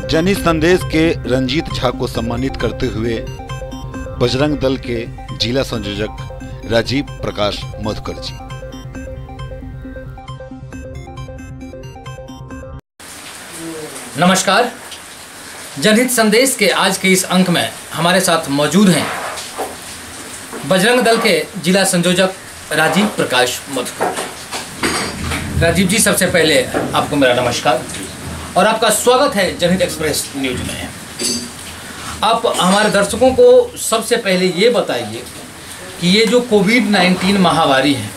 जनहित संदेश के रंजीत झा को सम्मानित करते हुए बजरंग दल के जिला संयोजक राजीव प्रकाश मधुकर जी। नमस्कार। जनहित संदेश के आज के इस अंक में हमारे साथ मौजूद हैं बजरंग दल के जिला संयोजक राजीव प्रकाश मधुकर। राजीव जी, सबसे पहले आपको मेरा नमस्कार और आपका स्वागत है जनहित एक्सप्रेस न्यूज में। आप हमारे दर्शकों को सबसे पहले ये बताइए कि ये जो कोविड-19 महामारी है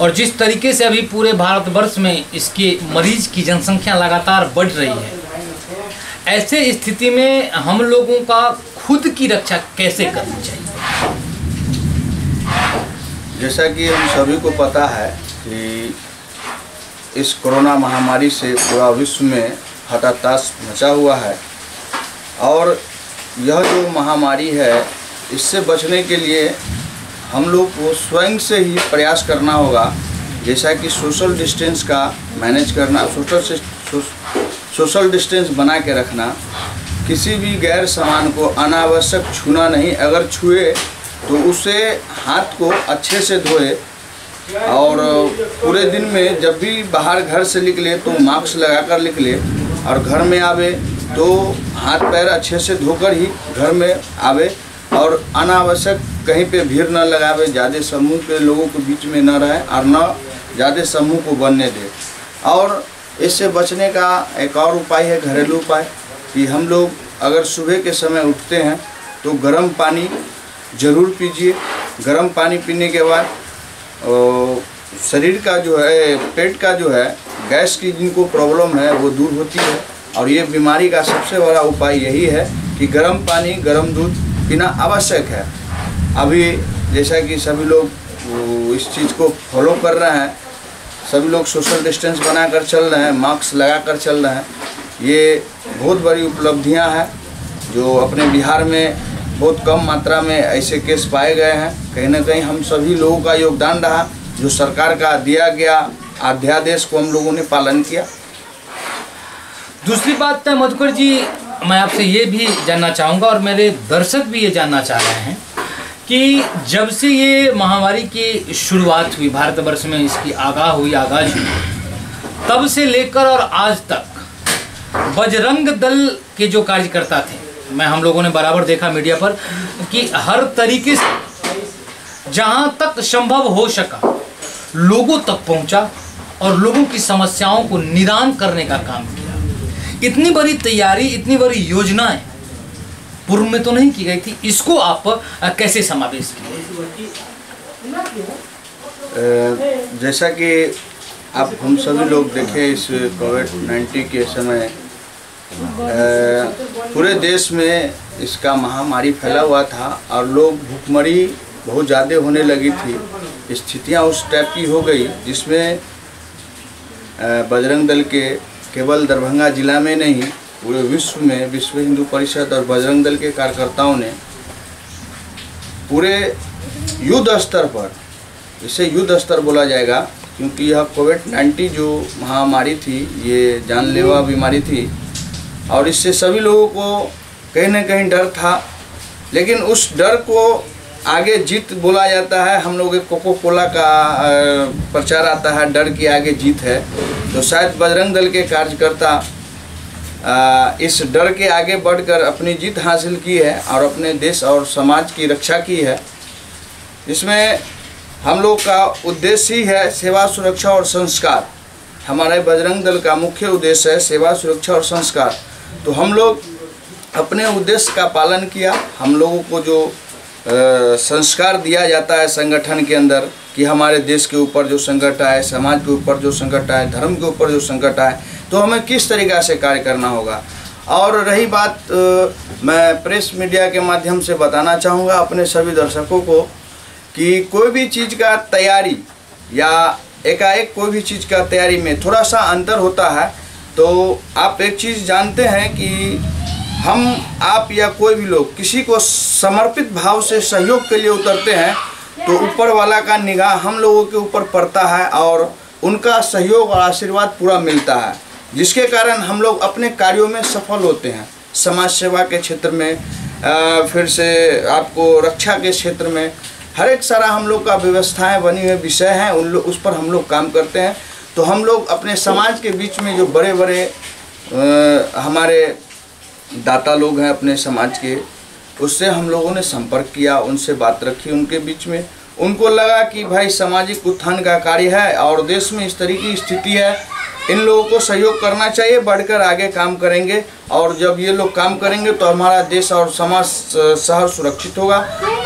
और जिस तरीके से अभी पूरे भारतवर्ष में इसके मरीज की जनसंख्या लगातार बढ़ रही है, ऐसे स्थिति में हम लोगों का खुद की रक्षा कैसे करनी चाहिए? जैसा कि हम सभी को पता है कि इस कोरोना महामारी से पूरा विश्व में हताहत मचा हुआ है और यह जो महामारी है, इससे बचने के लिए हम लोग को स्वयं से ही प्रयास करना होगा। जैसा कि सोशल डिस्टेंस का मैनेज करना, सोशल डिस्टेंस बना के रखना, किसी भी गैर सामान को अनावश्यक छूना नहीं, अगर छुए तो उसे हाथ को अच्छे से धोए और पूरे दिन में जब भी बाहर घर से निकले तो मास्क लगाकर निकले और घर में आवे तो हाथ पैर अच्छे से धोकर ही घर में आवे और अनावश्यक कहीं पे भीड़ न लगावे, ज़्यादा समूह के लोगों के बीच में न रहे और न ज़्यादा समूह को बनने दे। और इससे बचने का एक और उपाय है, घरेलू उपाय, कि हम लोग अगर सुबह के समय उठते हैं तो गर्म पानी ज़रूर पीजिए। गर्म पानी पीने के बाद शरीर का जो है, पेट का जो है, गैस की जिनको प्रॉब्लम है वो दूर होती है। और ये बीमारी का सबसे बड़ा उपाय यही है कि गर्म पानी, गर्म दूध पीना आवश्यक है। अभी जैसा कि सभी लोग इस चीज़ को फॉलो कर रहे हैं, सभी लोग सोशल डिस्टेंस बनाकर चल रहे हैं, मास्क लगाकर चल रहे हैं, ये बहुत बड़ी उपलब्धियां हैं जो अपने बिहार में बहुत कम मात्रा में ऐसे केस पाए गए हैं। कहीं ना कहीं हम सभी लोगों का योगदान रहा, जो सरकार का दिया गया अध्यादेश को हम लोगों ने पालन किया। दूसरी बात है मधुकर जी, मैं आपसे ये भी जानना चाहूँगा और मेरे दर्शक भी ये जानना चाह रहे हैं कि जब से ये महामारी की शुरुआत हुई भारतवर्ष में, इसकी आगाह हुई, आगाज हुई, तब से लेकर और आज तक बजरंग दल के जो कार्यकर्ता थे, हम लोगों ने बराबर देखा मीडिया पर कि हर तरीके से जहाँ तक संभव हो सका लोगों तक पहुँचा और लोगों की समस्याओं को निदान करने का काम किया। इतनी बड़ी तैयारी, इतनी बड़ी योजनाएं पूर्व में तो नहीं की गई थी, इसको आप कैसे समावेश किए? जैसा कि अब हम सभी लोग देखें, इस कोविड-19 के समय पूरे देश में इसका महामारी फैला हुआ था और लोग भूखमरी बहुत ज़्यादा होने लगी थी। स्थितियाँ उस टाइप की हो गई जिसमें बजरंग दल के केवल दरभंगा जिला में नहीं, पूरे विश्व में विश्व हिंदू परिषद और बजरंग दल के कार्यकर्ताओं ने पूरे युद्ध स्तर पर, इसे युद्ध स्तर बोला जाएगा क्योंकि यह कोविड-19 जो महामारी थी, ये जानलेवा बीमारी थी और इससे सभी लोगों को कहीं ना कहीं डर था। लेकिन उस डर को आगे जीत बोला जाता है। हम लोग एक कोको कोला का प्रचार आता है, डर की आगे जीत है। तो शायद बजरंग दल के कार्यकर्ता इस डर के आगे बढ़कर अपनी जीत हासिल की है और अपने देश और समाज की रक्षा की है। इसमें हम लोग का उद्देश्य ही है सेवा, सुरक्षा और संस्कार। हमारे बजरंग दल का मुख्य उद्देश्य है सेवा, सुरक्षा और संस्कार। तो हम लोग अपने उद्देश्य का पालन किया। हम लोगों को जो संस्कार दिया जाता है संगठन के अंदर कि हमारे देश के ऊपर जो संकट आए, समाज के ऊपर जो संकट आए, धर्म के ऊपर जो संकट आए, तो हमें किस तरीक़ा से कार्य करना होगा। और रही बात, मैं प्रेस मीडिया के माध्यम से बताना चाहूँगा अपने सभी दर्शकों को कि कोई भी चीज़ का तैयारी या एकाएक कोई भी चीज़ का तैयारी में थोड़ा सा अंतर होता है। तो आप एक चीज़ जानते हैं कि हम, आप या कोई भी लोग किसी को समर्पित भाव से सहयोग के लिए उतरते हैं तो ऊपर वाला का निगाह हम लोगों के ऊपर पड़ता है और उनका सहयोग और आशीर्वाद पूरा मिलता है। जिसके कारण हम लोग अपने कार्यों में सफल होते हैं। समाज सेवा के क्षेत्र में, फिर से आपको रक्षा के क्षेत्र में, हर एक सारा हम लोग का व्यवस्थाएं बनी हुए विषय हैं, उस पर हम लोग काम करते हैं। तो हम लोग अपने समाज के बीच में जो बड़े बड़े हमारे दाता लोग हैं अपने समाज के, उससे हम लोगों ने संपर्क किया, उनसे बात रखी उनके बीच में। उनको लगा कि भाई सामाजिक उत्थान का कार्य है और देश में इस तरीके की स्थिति है, इन लोगों को सहयोग करना चाहिए, बढ़कर आगे काम करेंगे। और जब ये लोग काम करेंगे तो हमारा देश और समाज शहर सुरक्षित होगा।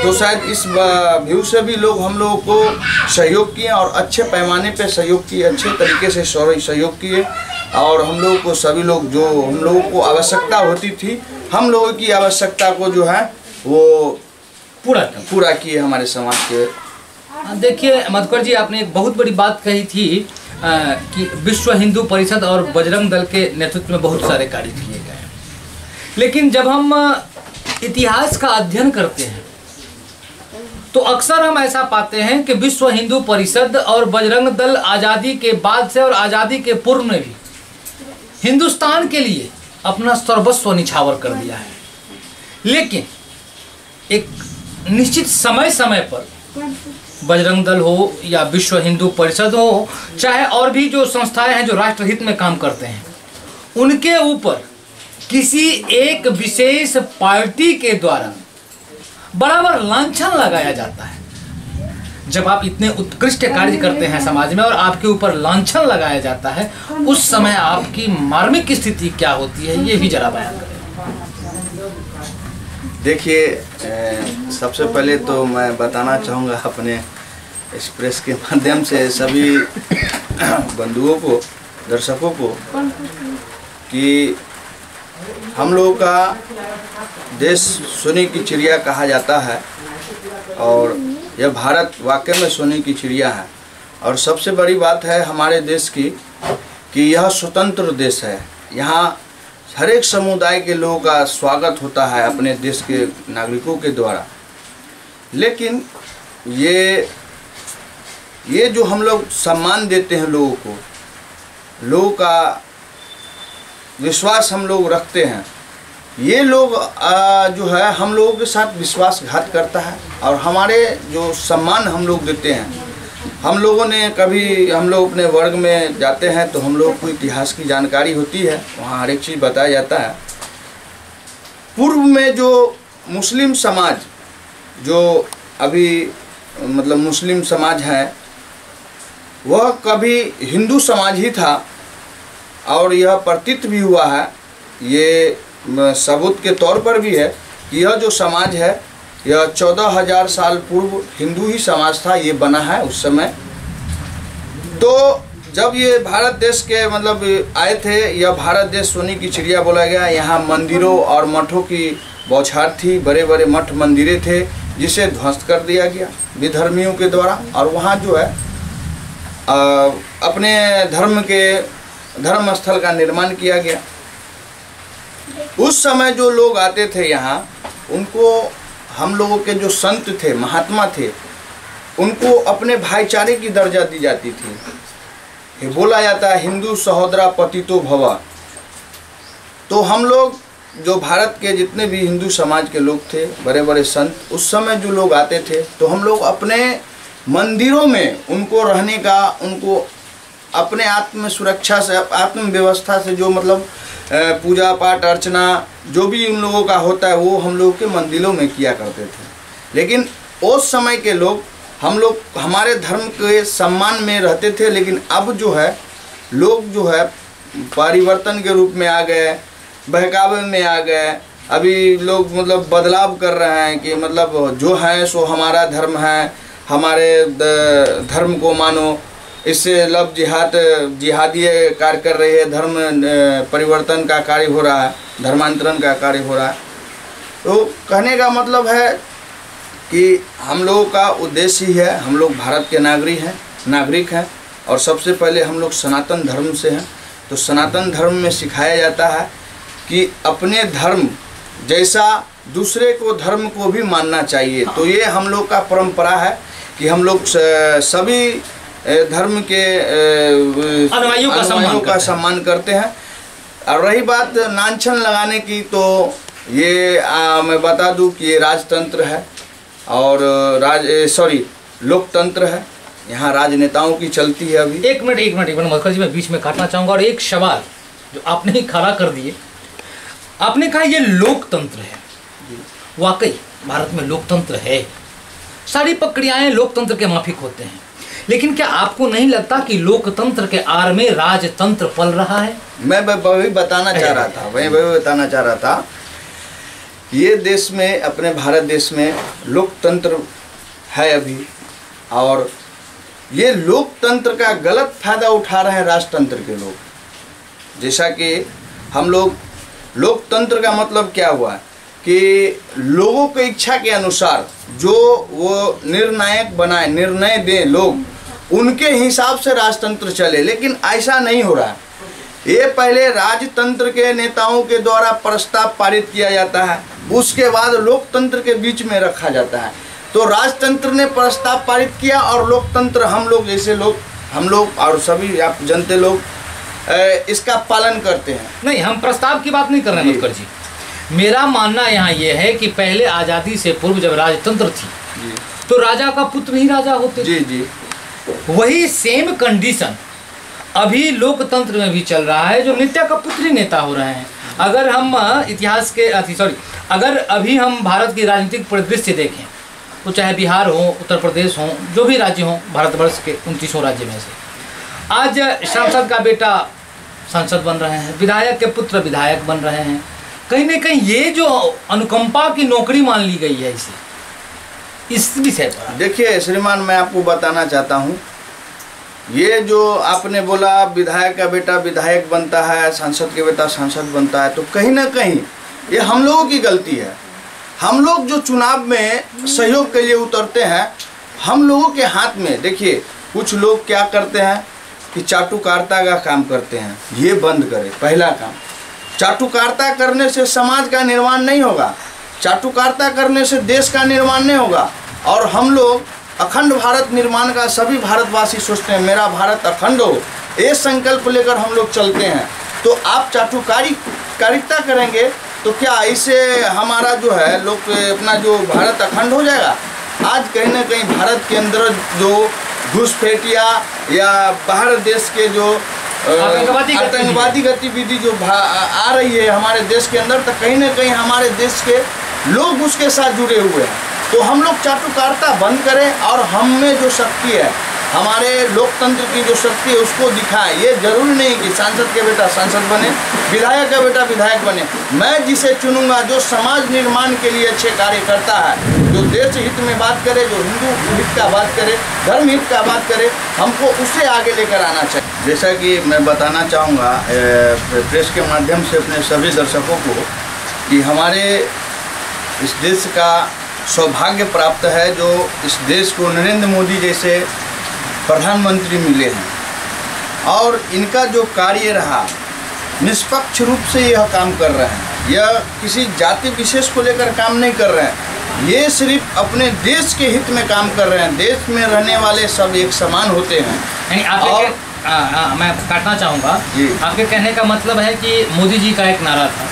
तो शायद इस व्यू से भी लोग हम लोगों को सहयोग किए और अच्छे पैमाने पे सहयोग किए, अच्छे तरीके से सहयोग किए। और हम लोगों को सभी लोग जो हम लोगों को आवश्यकता होती थी, हम लोगों की आवश्यकता को जो है वो पूरा किए हमारे समाज के। देखिए मधुकर जी, आपने एक बहुत बड़ी बात कही थी कि विश्व हिंदू परिषद और बजरंग दल के नेतृत्व में बहुत सारे कार्य किए गए हैं। लेकिन जब हम इतिहास का अध्ययन करते हैं तो अक्सर हम ऐसा पाते हैं कि विश्व हिंदू परिषद और बजरंग दल आज़ादी के बाद से और आज़ादी के पूर्व में भी हिंदुस्तान के लिए अपना सर्वस्व निछावर कर दिया है। लेकिन एक निश्चित समय पर बजरंग दल हो या विश्व हिंदू परिषद हो, चाहे और भी जो संस्थाएं हैं जो राष्ट्रहित में काम करते हैं, उनके ऊपर किसी एक विशेष पार्टी के द्वारा बराबर लांछन लगाया जाता है। जब आप इतने उत्कृष्ट कार्य करते हैं समाज में और आपके ऊपर लांछन लगाया जाता है, उस समय आपकी मार्मिक स्थिति क्या होती है, ये भी जरा बयान करें। देखिए, सबसे पहले तो मैं बताना चाहूँगा अपने इस प्रेस के माध्यम से सभी बंधुओं को, दर्शकों को, कि हम लोगों का देश सोने की चिड़िया कहा जाता है और यह भारत वाकई में सोने की चिड़िया है। और सबसे बड़ी बात है हमारे देश की कि यह स्वतंत्र देश है। यहाँ हर एक समुदाय के लोगों का स्वागत होता है अपने देश के नागरिकों के द्वारा। लेकिन ये जो हम लोग सम्मान देते हैं लोगों को, लोगों का विश्वास हम लोग रखते हैं, ये लोग जो है हम लोगों के साथ विश्वासघात करता है। और हमारे जो सम्मान हम लोग देते हैं, हम लोगों ने कभी, हम लोग अपने वर्ग में जाते हैं तो हम लोगों को इतिहास की जानकारी होती है, वहाँ हर एक चीज़ बताया जाता है। पूर्व में जो मुस्लिम समाज, जो अभी मतलब मुस्लिम समाज है, वह कभी हिंदू समाज ही था। और यह प्रतीत भी हुआ है, ये सबूत के तौर पर भी है कि यह जो समाज है यह 14,000 साल पूर्व हिंदू ही समाज था, ये बना है उस समय। तो जब ये भारत देश के मतलब आए थे, यह भारत देश सोने की चिड़िया बोला गया। यहाँ मंदिरों और मठों की बौछार थी, बड़े बड़े मठ मंदिरें थे जिसे ध्वस्त कर दिया गया विधर्मियों के द्वारा। और वहाँ जो है अपने धर्म स्थल का निर्माण किया गया। उस समय जो लोग आते थे यहाँ, उनको हम लोगों के जो संत थे, महात्मा थे, उनको अपने भाईचारे की दर्जा दी जाती थी। ये बोला जाता है हिंदू सहोदरा पतितो भव। तो हम लोग जो भारत के जितने भी हिंदू समाज के लोग थे, बड़े बड़े संत, उस समय जो लोग आते थे तो हम लोग अपने मंदिरों में उनको रहने का, उनको अपने आत्म सुरक्षा से, आत्म व्यवस्था से, जो मतलब पूजा पाठ अर्चना जो भी उन लोगों का होता है वो हम लोगों के मंदिरों में किया करते थे। लेकिन उस समय के लोग, हम लोग हमारे धर्म के सम्मान में रहते थे। लेकिन अब जो है लोग जो है परिवर्तन के रूप में आ गए, बहकावे में आ गए। अभी लोग मतलब बदलाव कर रहे हैं कि मतलब जो है सो हमारा धर्म है, हमारे धर्म को मानो। इससे लव जिहादी कार्य कर रही है, धर्म परिवर्तन का कार्य हो रहा है, धर्मांतरण का कार्य हो रहा है। तो कहने का मतलब है कि हम लोगों का उद्देश्य ही है, हम लोग भारत के नागरिक हैं और सबसे पहले हम लोग सनातन धर्म से हैं। तो सनातन धर्म में सिखाया जाता है कि अपने धर्म जैसा दूसरे को धर्म को भी मानना चाहिए। तो ये हम लोग का परंपरा है कि हम लोग सभी धर्म के अनुयायियों का सम्मान करते हैं। और रही बात लांछन लगाने की, तो ये मैं बता दूं कि ये राजतंत्र है और लोकतंत्र है। यहाँ राजनेताओं की चलती है। अभी एक मिनट मधुकर जी, मैं बीच में काटना चाहूँगा। और एक सवाल जो आपने ही खड़ा कर दिए, आपने कहा ये लोकतंत्र है। वाकई भारत में लोकतंत्र है, सारी प्रक्रियाएं लोकतंत्र के माफिक होते हैं, लेकिन क्या आपको नहीं लगता कि लोकतंत्र के आड़ में राजतंत्र पल रहा है? मैं वही बताना चाह रहा था, ये देश में, अपने भारत देश में लोकतंत्र है अभी, और ये लोकतंत्र का गलत फायदा उठा रहे हैं राजतंत्र के लोग। जैसा कि हम लोग, लोकतंत्र का मतलब क्या हुआ कि लोगों की इच्छा के अनुसार जो वो निर्णायक बनाए, निर्णय दें लोग, उनके हिसाब से राजतंत्र चले। लेकिन ऐसा नहीं हो रहा है। ये पहले राजतंत्र के नेताओं के द्वारा प्रस्ताव पारित किया जाता है, उसके बाद लोकतंत्र के बीच में रखा जाता है। तो राजतंत्र ने प्रस्ताव पारित किया और लोकतंत्र, हम लोग जैसे लोग, हम लोग और सभी आप जनते लोग इसका पालन करते हैं। नहीं, हम प्रस्ताव की बात नहीं कर रहे हैं मधुकर जी। मेरा मानना यहाँ ये है कि पहले आज़ादी से पूर्व जब राजतंत्र थी तो राजा का पुत्र ही राजा होते। जी। वही सेम कंडीशन अभी लोकतंत्र में भी चल रहा है, जो नेता का पुत्र ही नेता हो रहे हैं। अगर हम अगर अभी हम भारत की राजनीतिक परिदृश्य देखें तो चाहे बिहार हो, उत्तर प्रदेश हो, जो भी राज्य हो भारतवर्ष के 29 राज्य में से, आज सांसद का बेटा सांसद बन रहे हैं, विधायक के पुत्र विधायक बन रहे हैं। कहीं ना कहीं ये जो अनुकंपा की नौकरी मान ली गई है इस विषय पर देखिए श्रीमान, मैं आपको बताना चाहता हूँ, ये जो आपने बोला विधायक का बेटा विधायक बनता है, सांसद के बेटा सांसद बनता है, तो कहीं ना कहीं ये हम लोगों की गलती है। हम लोग जो चुनाव में सहयोग के लिए उतरते हैं, हम लोगों के हाथ में, देखिए कुछ लोग क्या करते हैं कि चाटुकारिता का काम करते हैं। ये बंद करें। पहला काम, चाटुकारिता करने से समाज का निर्माण नहीं होगा, चाटुकारिता करने से देश का निर्माण नहीं होगा। और हम लोग अखंड भारत निर्माण का, सभी भारतवासी सोचते हैं मेरा भारत अखंड हो, ये संकल्प लेकर हम लोग चलते हैं। तो आप चाटुकारिता करेंगे तो क्या इससे हमारा जो है लोग अपना जो भारत अखंड हो जाएगा? आज कहीं ना कहीं भारत के अंदर जो घुसपैठिया या बाहर देश के जो आतंकवादी गतिविधि जो आ रही है हमारे देश के अंदर, तो कहीं ना कहीं हमारे देश के लोग उसके साथ जुड़े हुए हैं। तो हम लोग चाटुकारिता बंद करें और हम में जो शक्ति है, हमारे लोकतंत्र की जो शक्ति है, उसको दिखाएं। ये जरूरी नहीं कि सांसद के बेटा सांसद बने, विधायक का बेटा विधायक बने। मैं जिसे चुनूंगा जो समाज निर्माण के लिए अच्छे कार्य करता है, जो देश हित में बात करे, जो हिंदू हित का बात करे, धर्म हित का बात करे, हमको उसे आगे लेकर आना चाहिए। जैसा कि मैं बताना चाहूँगा प्रेस के माध्यम से अपने सभी दर्शकों को कि हमारे इस देश का सौभाग्य प्राप्त है जो इस देश को नरेंद्र मोदी जैसे प्रधानमंत्री मिले हैं और इनका जो कार्य रहा, निष्पक्ष रूप से यह काम कर रहे हैं। यह किसी जाति विशेष को लेकर काम नहीं कर रहे हैं, ये सिर्फ अपने देश के हित में काम कर रहे हैं। देश में रहने वाले सब एक समान होते हैं। और मैं काटना चाहूँगा, आपके कहने का मतलब है कि मोदी जी का एक नारा था,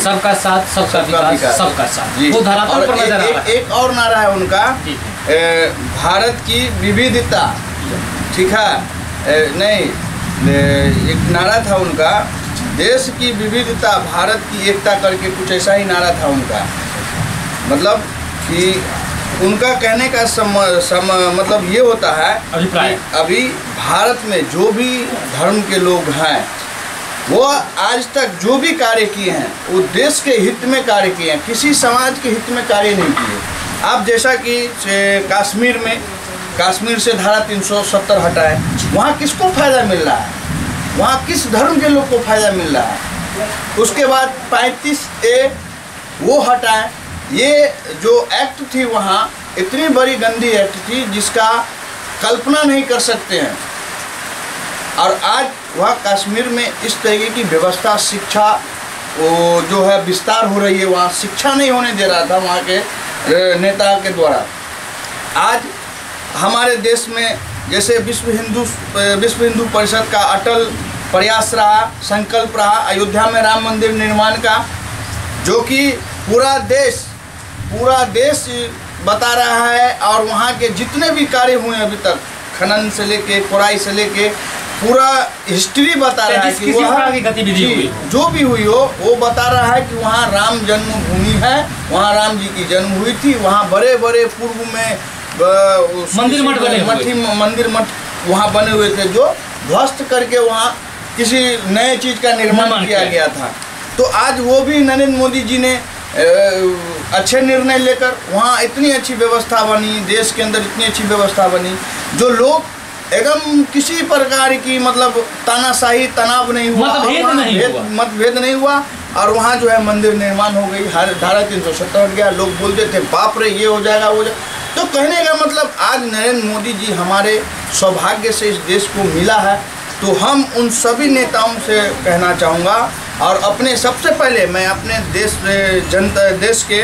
सबका साथ सबका विकास सबका साथ, वो धरातल पर नजर आ रहा है। एक और नारा है उनका, भारत की विविधता, ठीक है, नहीं, एक नारा था उनका, देश की विविधता भारत की एकता करके, कुछ ऐसा ही नारा था उनका। मतलब कि उनका कहने का मतलब ये होता है अभिप्राय, अभी भारत में जो भी धर्म के लोग हैं वो आज तक जो भी कार्य किए हैं वो देश के हित में कार्य किए हैं, किसी समाज के हित में कार्य नहीं किए। आप जैसा कि कश्मीर में, कश्मीर से धारा 370 हटाए, वहाँ किसको फ़ायदा मिल रहा है? वहाँ किस धर्म के लोग को फ़ायदा मिल रहा है? उसके बाद 35A वो हटाए। ये जो एक्ट थी वहाँ इतनी बड़ी गंदी एक्ट थी जिसका कल्पना नहीं कर सकते हैं। और आज वह कश्मीर में इस तरीके की व्यवस्था, शिक्षा वो जो है विस्तार हो रही है, वहाँ शिक्षा नहीं होने दे रहा था वहाँ के नेता के द्वारा। आज हमारे देश में जैसे विश्व हिंदू परिषद का अटल प्रयास रहा, संकल्प रहा अयोध्या में राम मंदिर निर्माण का, जो कि पूरा देश बता रहा है। और वहाँ के जितने भी कार्य हुए अभी तक, खनन से लेके खुदाई से लेके पूरा हिस्ट्री बता रहा है कि वहाँ की गतिविधि जो भी हुई हो वो बता रहा है कि वहाँ राम जन्मभूमि है, वहाँ राम जी की जन्म हुई थी। वहाँ बड़े बड़े पूर्व में मंदिर मठ वहाँ बने हुए थे, जो ध्वस्त करके वहाँ किसी नए चीज़ का निर्माण किया गया था। तो आज वो भी नरेंद्र मोदी जी ने अच्छे निर्णय लेकर वहाँ इतनी अच्छी व्यवस्था बनी, देश के अंदर इतनी अच्छी व्यवस्था बनी, जो लोग एकदम किसी प्रकार की मतलब तानाशाही तनाव नहीं हुआ, मतभेद नहीं हुआ। और वहाँ जो है मंदिर निर्माण हो गई, हर धारा 370 हट गया। लोग बोलते थे बाप रे ये हो जाएगा वो जाएगा। तो कहने का मतलब आज नरेंद्र मोदी जी हमारे सौभाग्य से इस देश को मिला है। तो हम उन सभी नेताओं से कहना चाहूँगा, और अपने सबसे पहले मैं अपने देश के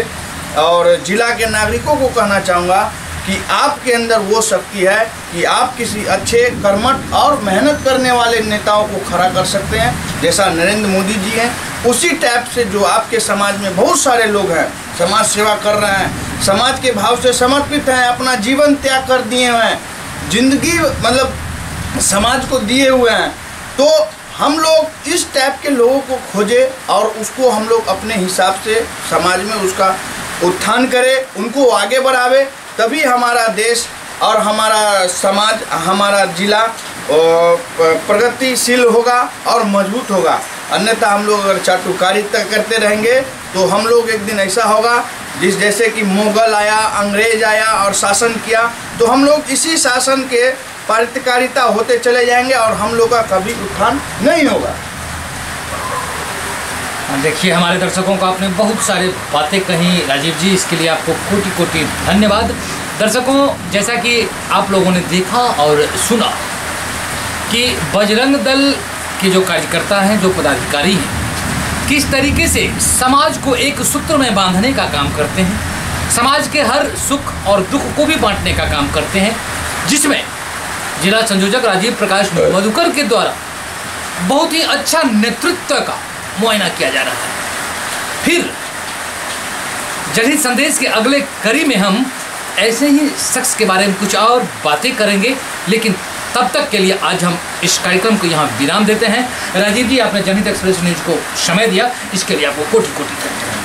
और जिला के नागरिकों को कहना चाहूँगा कि आपके अंदर वो शक्ति है कि आप किसी अच्छे कर्मठ और मेहनत करने वाले नेताओं को खड़ा कर सकते हैं, जैसा नरेंद्र मोदी जी हैं। उसी टाइप से जो आपके समाज में बहुत सारे लोग हैं, समाज सेवा कर रहे हैं, समाज के भाव से समर्पित हैं, अपना जीवन त्याग कर दिए हुए हैं, जिंदगी मतलब समाज को दिए हुए हैं। तो हम लोग इस टाइप के लोगों को खोजें और उसको हम लोग अपने हिसाब से समाज में उसका उत्थान करें, उनको आगे बढ़ावे, तभी हमारा देश और हमारा समाज, हमारा जिला प्रगतिशील होगा और मजबूत होगा। अन्यथा हम लोग अगर चाटुकारिता करते रहेंगे तो हम लोग एक दिन ऐसा होगा जैसे कि मुगल आया, अंग्रेज आया और शासन किया, तो हम लोग इसी शासन के पारितकारिता होते चले जाएंगे और हम लोग का कभी उत्थान नहीं होगा। देखिए, हमारे दर्शकों को आपने बहुत सारे बातें कही राजीव जी, इसके लिए आपको कोटि कोटि धन्यवाद। दर्शकों, जैसा कि आप लोगों ने देखा और सुना कि बजरंग दल के जो कार्यकर्ता हैं, जो पदाधिकारी हैं, किस तरीके से समाज को एक सूत्र में बांधने का काम करते हैं, समाज के हर सुख और दुख को भी बांटने का काम करते हैं, जिसमें जिला संयोजक राजीव प्रकाश मधुकर के द्वारा बहुत ही अच्छा नेतृत्व का मुआयना किया जा रहा है। फिर जनहित संदेश के अगले कड़ी में हम ऐसे ही शख्स के बारे में कुछ और बातें करेंगे, लेकिन तब तक के लिए आज हम इस कार्यक्रम को यहाँ विराम देते हैं। राजीव जी, आपने जनहित एक्सप्रेस न्यूज को समय दिया, इसके लिए आपको कोटि कोटि धन्यवाद।